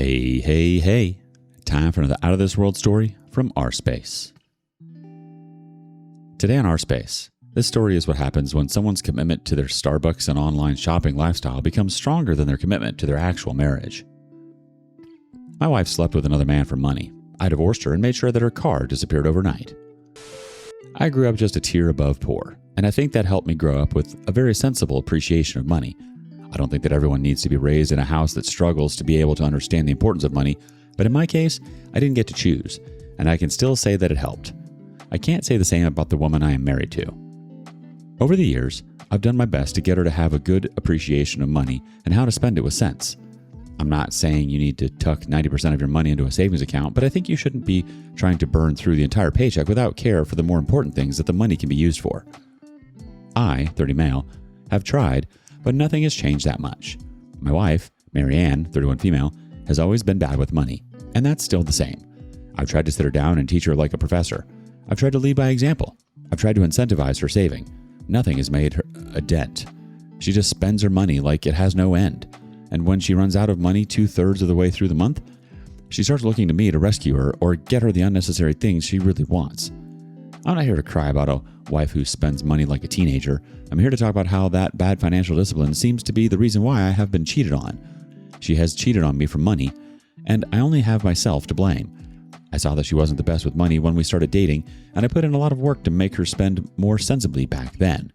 Hey, hey, hey. Time for another Out of This World story from rSpace. Today on rSpace, this story is what happens when someone's commitment to their Starbucks and online shopping lifestyle becomes stronger than their commitment to their actual marriage. My wife slept with another man for money. I divorced her and made sure that her car disappeared overnight. I grew up just a tier above poor, and I think that helped me grow up with a very sensible appreciation of money. I don't think that everyone needs to be raised in a house that struggles to be able to understand the importance of money, but in my case, I didn't get to choose, and I can still say that it helped. I can't say the same about the woman I am married to. Over the years, I've done my best to get her to have a good appreciation of money and how to spend it with sense. I'm not saying you need to tuck 90% of your money into a savings account, but I think you shouldn't be trying to burn through the entire paycheck without care for the more important things that the money can be used for. I, 30 male, have tried, but nothing has changed that much. My wife, Marianne, 31 female, has always been bad with money, and that's still the same. I've tried to sit her down and teach her like a professor. I've tried to lead by example. I've tried to incentivize her saving. Nothing has made her a dent. She just spends her money like it has no end. And when she runs out of money 2/3 of the way through the month, she starts looking to me to rescue her or get her the unnecessary things she really wants. I'm not here to cry about a wife who spends money like a teenager. I'm here to talk about how that bad financial discipline seems to be the reason why I have been cheated on. She has cheated on me for money, and I only have myself to blame. I saw that she wasn't the best with money when we started dating, and I put in a lot of work to make her spend more sensibly back then.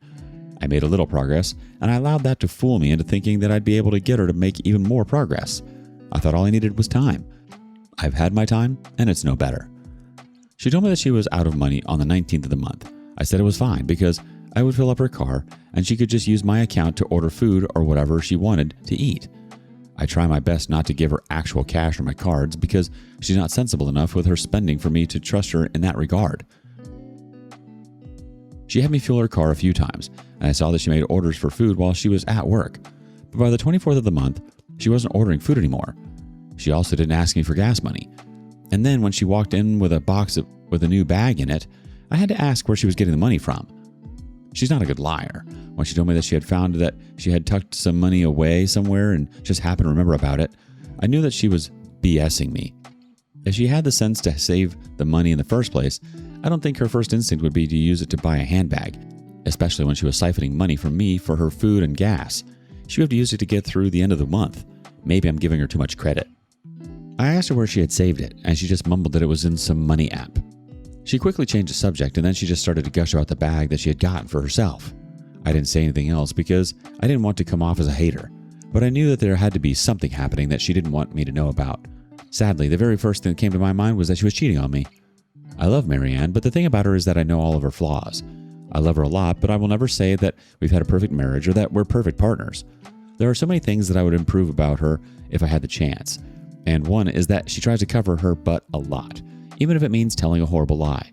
I made a little progress, and I allowed that to fool me into thinking that I'd be able to get her to make even more progress. I thought all I needed was time. I've had my time, and it's no better. She told me that she was out of money on the 19th of the month. I said it was fine because I would fill up her car, and she could just use my account to order food or whatever she wanted to eat. I try my best not to give her actual cash or my cards because she's not sensible enough with her spending for me to trust her in that regard. She had me fuel her car a few times, and I saw that she made orders for food while she was at work. But by the 24th of the month, she wasn't ordering food anymore. She also didn't ask me for gas money. And then when she walked in with a box with a new bag in it, I had to ask where she was getting the money from. She's not a good liar. When she told me that she had found that she had tucked some money away somewhere and just happened to remember about it, I knew that she was BSing me. If she had the sense to save the money in the first place, I don't think her first instinct would be to use it to buy a handbag, especially when she was siphoning money from me for her food and gas. She would have used it to get through the end of the month. Maybe I'm giving her too much credit. I asked her where she had saved it, and she just mumbled that it was in some money app. She quickly changed the subject, and then she just started to gush about the bag that she had gotten for herself. I didn't say anything else because I didn't want to come off as a hater, but I knew that there had to be something happening that she didn't want me to know about. Sadly, the very first thing that came to my mind was that she was cheating on me. I love Marianne, but the thing about her is that I know all of her flaws. I love her a lot, but I will never say that we've had a perfect marriage or that we're perfect partners. There are so many things that I would improve about her if I had the chance. And one is that she tries to cover her butt a lot, even if it means telling a horrible lie.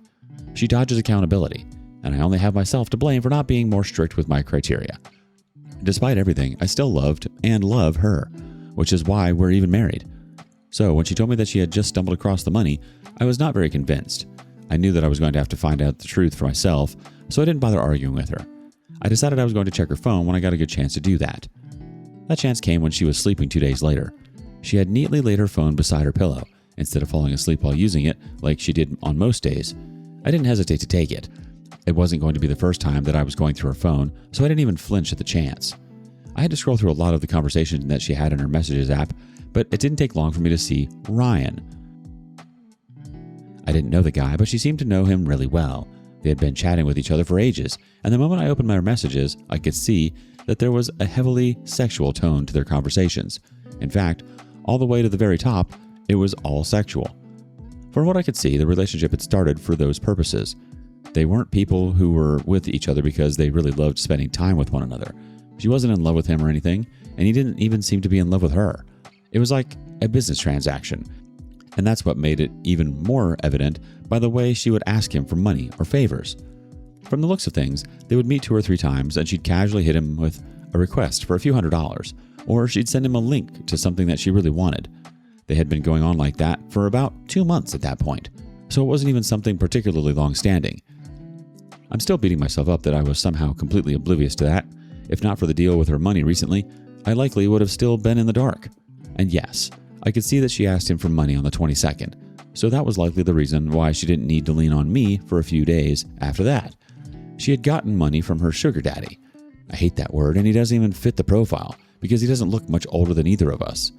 She dodges accountability, and I only have myself to blame for not being more strict with my criteria. Despite everything, I still loved and love her, which is why we're even married. So when she told me that she had just stumbled across the money, I was not very convinced. I knew that I was going to have to find out the truth for myself, so I didn't bother arguing with her. I decided I was going to check her phone when I got a good chance to do that. That chance came when she was sleeping 2 days later. She had neatly laid her phone beside her pillow, instead of falling asleep while using it like she did on most days. I didn't hesitate to take it. It wasn't going to be the first time that I was going through her phone, so I didn't even flinch at the chance. I had to scroll through a lot of the conversations that she had in her messages app, but it didn't take long for me to see Ryan. I didn't know the guy, but she seemed to know him really well. They had been chatting with each other for ages, and the moment I opened my messages, I could see that there was a heavily sexual tone to their conversations. In fact, all the way to the very top, it was all sexual. From what I could see, the relationship had started for those purposes. They weren't people who were with each other because they really loved spending time with one another. She wasn't in love with him or anything, and he didn't even seem to be in love with her. It was like a business transaction. And that's what made it even more evident by the way she would ask him for money or favors. From the looks of things, they would meet 2 or 3 times and she'd casually hit him with a request for a few $100s, or she'd send him a link to something that she really wanted. They had been going on like that for about 2 months at that point, so it wasn't even something particularly long-standing. I'm still beating myself up that I was somehow completely oblivious to that. If not for the deal with her money recently, I likely would have still been in the dark. And yes, I could see that she asked him for money on the 22nd, so that was likely the reason why she didn't need to lean on me for a few days after that. She had gotten money from her sugar daddy. I hate that word, and he doesn't even fit the profile because he doesn't look much older than either of us.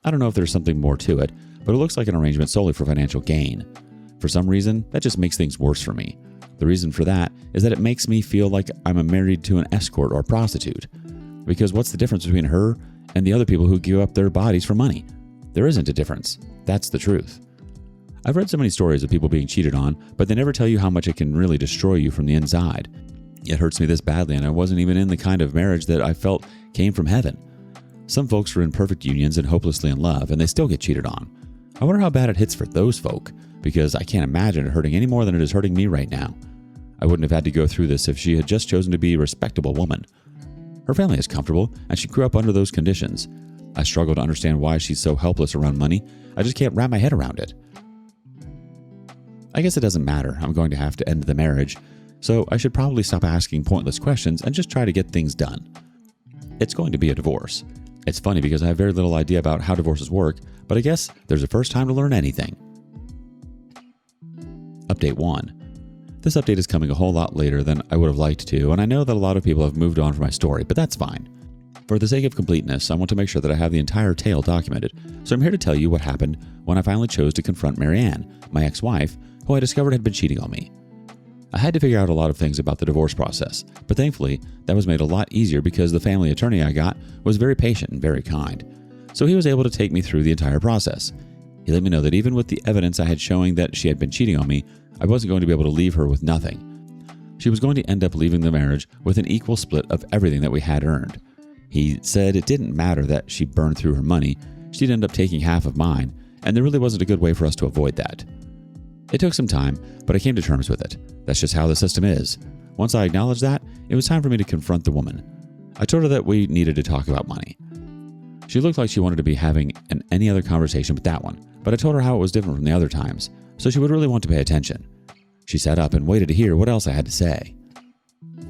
I don't know if there's something more to it, but it looks like an arrangement solely for financial gain. For some reason, that just makes things worse for me. The reason for that is that it makes me feel like I'm married to an escort or a prostitute. Because what's the difference between her and the other people who give up their bodies for money? There isn't a difference. That's the truth. I've read so many stories of people being cheated on, but they never tell you how much it can really destroy you from the inside. It hurts me this badly, and I wasn't even in the kind of marriage that I felt came from heaven. Some folks are in perfect unions and hopelessly in love, and they still get cheated on. I wonder how bad it hits for those folk, because I can't imagine it hurting any more than it is hurting me right now. I wouldn't have had to go through this if she had just chosen to be a respectable woman. Her family is comfortable, and she grew up under those conditions. I struggle to understand why she's so helpless around money. I just can't wrap my head around it. I guess it doesn't matter. I'm going to have to end the marriage, so I should probably stop asking pointless questions and just try to get things done. It's going to be a divorce. It's funny because I have very little idea about how divorces work, but I guess there's a first time to learn anything. Update 1. This update is coming a whole lot later than I would have liked to, and I know that a lot of people have moved on from my story, but that's fine. For the sake of completeness, I want to make sure that I have the entire tale documented, so I'm here to tell you what happened when I finally chose to confront Marianne, my ex-wife, who I discovered had been cheating on me. I had to figure out a lot of things about the divorce process, but thankfully, that was made a lot easier because the family attorney I got was very patient and very kind. So he was able to take me through the entire process. He let me know that even with the evidence I had showing that she had been cheating on me, I wasn't going to be able to leave her with nothing. She was going to end up leaving the marriage with an equal split of everything that we had earned. He said it didn't matter that she burned through her money, she'd end up taking half of mine, and there really wasn't a good way for us to avoid that. It took some time, but I came to terms with it. That's just how the system is. Once I acknowledged that, it was time for me to confront the woman. I told her that we needed to talk about money. She looked like she wanted to be having any other conversation but that one, but I told her how it was different from the other times, so she would really want to pay attention. She sat up and waited to hear what else I had to say.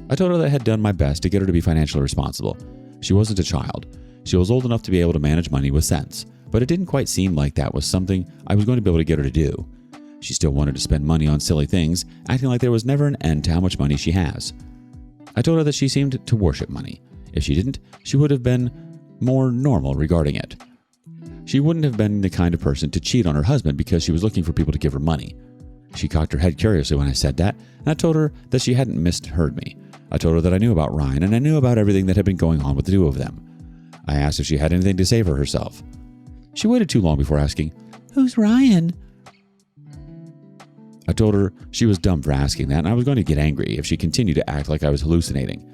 I told her that I had done my best to get her to be financially responsible. She wasn't a child. She was old enough to be able to manage money with sense, but it didn't quite seem like that was something I was going to be able to get her to do. She still wanted to spend money on silly things, acting like there was never an end to how much money she has. I told her that she seemed to worship money. If she didn't, she would have been more normal regarding it. She wouldn't have been the kind of person to cheat on her husband because she was looking for people to give her money. She cocked her head curiously when I said that, and I told her that she hadn't misheard me. I told her that I knew about Ryan, and I knew about everything that had been going on with the two of them. I asked if she had anything to say for herself. She waited too long before asking, "Who's Ryan?" I told her she was dumb for asking that, and I was going to get angry if she continued to act like I was hallucinating.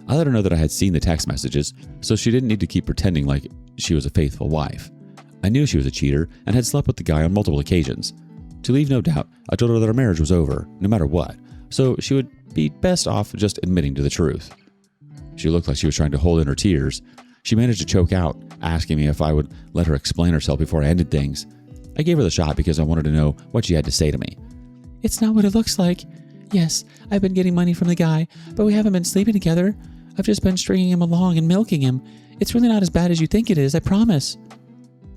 I let her know that I had seen the text messages, so she didn't need to keep pretending like she was a faithful wife. I knew she was a cheater and had slept with the guy on multiple occasions. To leave no doubt, I told her that our marriage was over, no matter what, so she would be best off just admitting to the truth. She looked like she was trying to hold in her tears. She managed to choke out, asking me if I would let her explain herself before I ended things. I gave her the shot because I wanted to know what she had to say to me. "It's not what it looks like. Yes, I've been getting money from the guy, but we haven't been sleeping together. I've just been stringing him along and milking him. It's really not as bad as you think it is, I promise."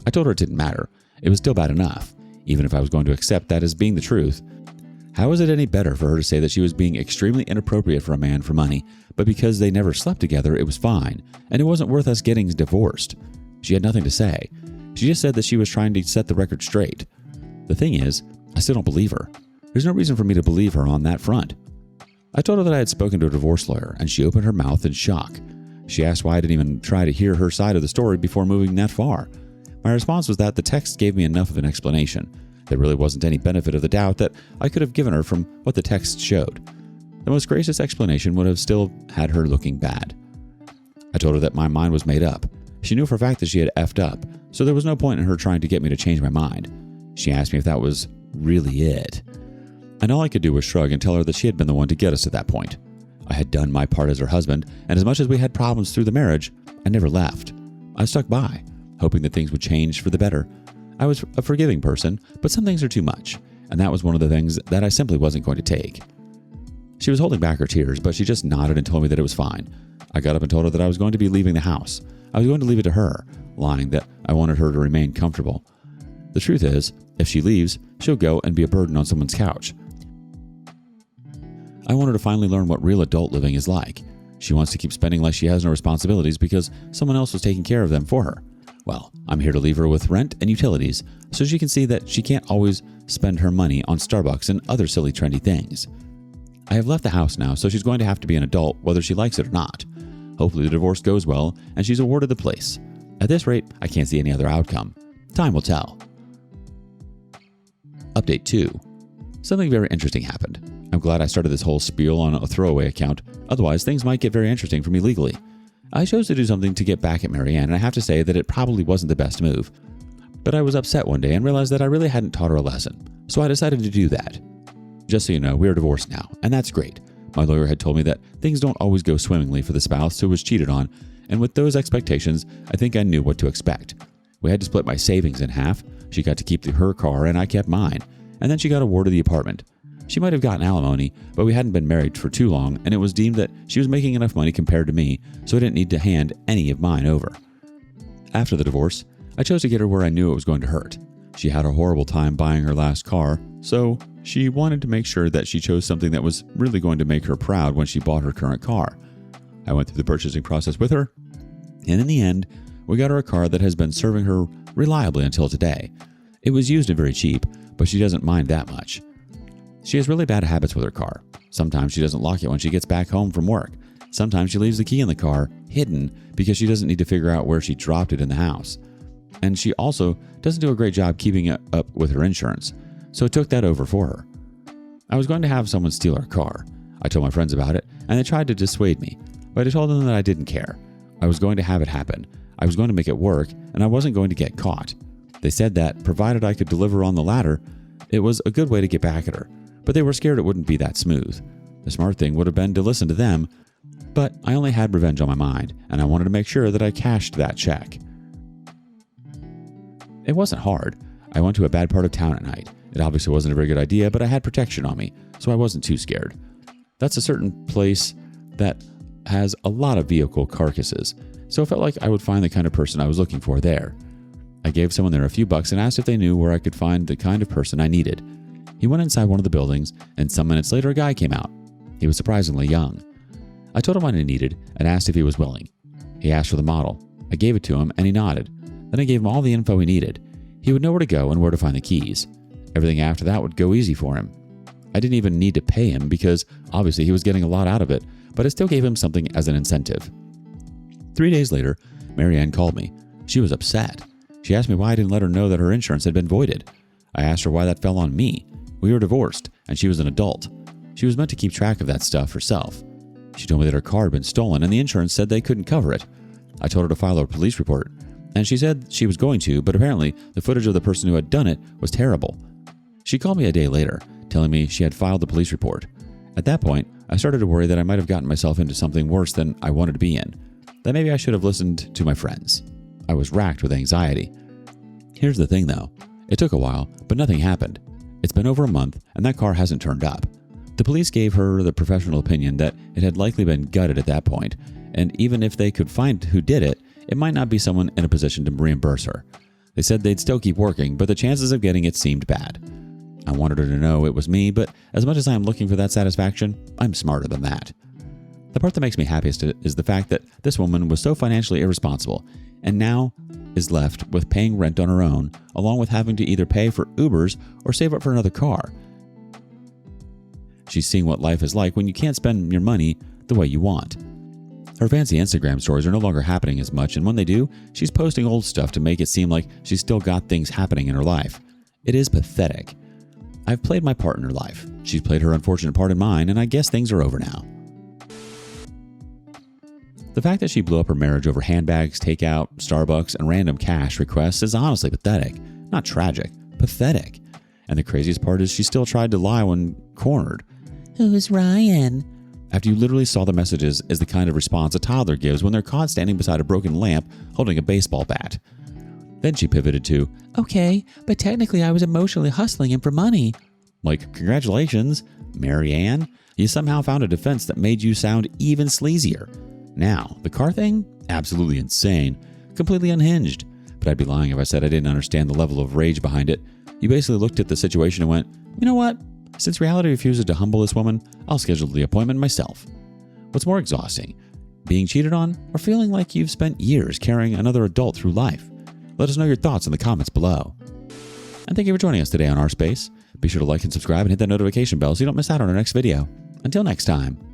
I told her it didn't matter. It was still bad enough, even if I was going to accept that as being the truth. How was it any better for her to say that she was being extremely inappropriate for a man for money, but because they never slept together, it was fine, and it wasn't worth us getting divorced? She had nothing to say. She just said that she was trying to set the record straight. The thing is, I still don't believe her. There's no reason for me to believe her on that front. I told her that I had spoken to a divorce lawyer, and she opened her mouth in shock. She asked why I didn't even try to hear her side of the story before moving that far. My response was that the text gave me enough of an explanation. There really wasn't any benefit of the doubt that I could have given her from what the text showed. The most gracious explanation would have still had her looking bad. I told her that my mind was made up. She knew for a fact that she had effed up, so there was no point in her trying to get me to change my mind. She asked me if that was really it. And all I could do was shrug and tell her that she had been the one to get us to that point. I had done my part as her husband, and as much as we had problems through the marriage, I never left. I stuck by, hoping that things would change for the better. I was a forgiving person, but some things are too much, and that was one of the things that I simply wasn't going to take. She was holding back her tears, but she just nodded and told me that it was fine. I got up and told her that I was going to be leaving the house. I was going to leave it to her, lying that I wanted her to remain comfortable. The truth is, if she leaves, she'll go and be a burden on someone's couch. I want her to finally learn what real adult living is like. She wants to keep spending like she has no responsibilities because someone else was taking care of them for her. Well, I'm here to leave her with rent and utilities so she can see that she can't always spend her money on Starbucks and other silly trendy things. I have left the house now, so she's going to have to be an adult whether she likes it or not. Hopefully the divorce goes well and she's awarded the place. At this rate, I can't see any other outcome. Time will tell. Update 2. Something very interesting happened. I'm glad I started this whole spiel on a throwaway account, otherwise things might get very interesting for me legally. I chose to do something to get back at Marianne, and I have to say that it probably wasn't the best move. But I was upset one day and realized that I really hadn't taught her a lesson, so I decided to do that. Just so you know, we are divorced now, and that's great. My lawyer had told me that things don't always go swimmingly for the spouse who was cheated on, and with those expectations, I think I knew what to expect. We had to split my savings in half. She got to keep her car and I kept mine, and then she got awarded the apartment. She might have gotten alimony, but we hadn't been married for too long, and it was deemed that she was making enough money compared to me, so I didn't need to hand any of mine over. After the divorce, I chose to get her where I knew it was going to hurt. She had a horrible time buying her last car, so she wanted to make sure that she chose something that was really going to make her proud when she bought her current car. I went through the purchasing process with her, and in the end, we got her a car that has been serving her reliably until today. It was used and very cheap, but she doesn't mind that much. She has really bad habits with her car. Sometimes she doesn't lock it when she gets back home from work. Sometimes she leaves the key in the car hidden because she doesn't need to figure out where she dropped it in the house. And she also doesn't do a great job keeping it up with her insurance, so I took that over for her. I was going to have someone steal her car. I told my friends about it, and they tried to dissuade me, but I told them that I didn't care. I was going to have it happen. I was going to make it work, and I wasn't going to get caught. They said that, provided I could deliver on the ladder, it was a good way to get back at her, but they were scared it wouldn't be that smooth. The smart thing would have been to listen to them, but I only had revenge on my mind, and I wanted to make sure that I cashed that check. It wasn't hard. I went to a bad part of town at night. It obviously wasn't a very good idea, but I had protection on me, so I wasn't too scared. That's a certain place that has a lot of vehicle carcasses, so it felt like I would find the kind of person I was looking for there. I gave someone there a few bucks and asked if they knew where I could find the kind of person I needed. He went inside one of the buildings, and some minutes later a guy came out. He was surprisingly young. I told him what I needed and asked if he was willing. He asked for the model. I gave it to him, and he nodded. Then I gave him all the info he needed. He would know where to go and where to find the keys. Everything after that would go easy for him. I didn't even need to pay him because obviously he was getting a lot out of it, but I still gave him something as an incentive. 3 days later, Marianne called me. She was upset. She asked me why I didn't let her know that her insurance had been voided. I asked her why that fell on me. We were divorced, and she was an adult. She was meant to keep track of that stuff herself. She told me that her car had been stolen, and the insurance said they couldn't cover it. I told her to file a police report, and she said she was going to, but apparently the footage of the person who had done it was terrible. She called me a day later, telling me she had filed the police report. At that point, I started to worry that I might have gotten myself into something worse than I wanted to be in, that maybe I should have listened to my friends. I was racked with anxiety. Here's the thing though, it took a while, but nothing happened. It's been over a month, and that car hasn't turned up. The police gave her the professional opinion that it had likely been gutted at that point, and even if they could find who did it, it might not be someone in a position to reimburse her. They said they'd still keep working, but the chances of getting it seemed bad. I wanted her to know it was me, but as much as I'm looking for that satisfaction, I'm smarter than that. The part that makes me happiest is the fact that this woman was so financially irresponsible, and now is left with paying rent on her own, along with having to either pay for Ubers or save up for another car. She's seeing what life is like when you can't spend your money the way you want. Her fancy Instagram stories are no longer happening as much, and when they do, she's posting old stuff to make it seem like she's still got things happening in her life. It is pathetic. I've played my part in her life. She's played her unfortunate part in mine, and I guess things are over now. The fact that she blew up her marriage over handbags, takeout, Starbucks, and random cash requests is honestly pathetic. Not tragic, pathetic. And the craziest part is she still tried to lie when cornered. Who's Ryan? After you literally saw the messages as the kind of response a toddler gives when they're caught standing beside a broken lamp holding a baseball bat. Then she pivoted to, okay, but technically I was emotionally hustling him for money. Like, congratulations, Marianne. You somehow found a defense that made you sound even sleazier. Now, the car thing? Absolutely insane. Completely unhinged. But I'd be lying if I said I didn't understand the level of rage behind it. You basically looked at the situation and went, you know what? Since reality refuses to humble this woman, I'll schedule the appointment myself. What's more exhausting? Being cheated on or feeling like you've spent years carrying another adult through life? Let us know your thoughts in the comments below. And thank you for joining us today on rSpace. Be sure to like and subscribe and hit that notification bell so you don't miss out on our next video. Until next time.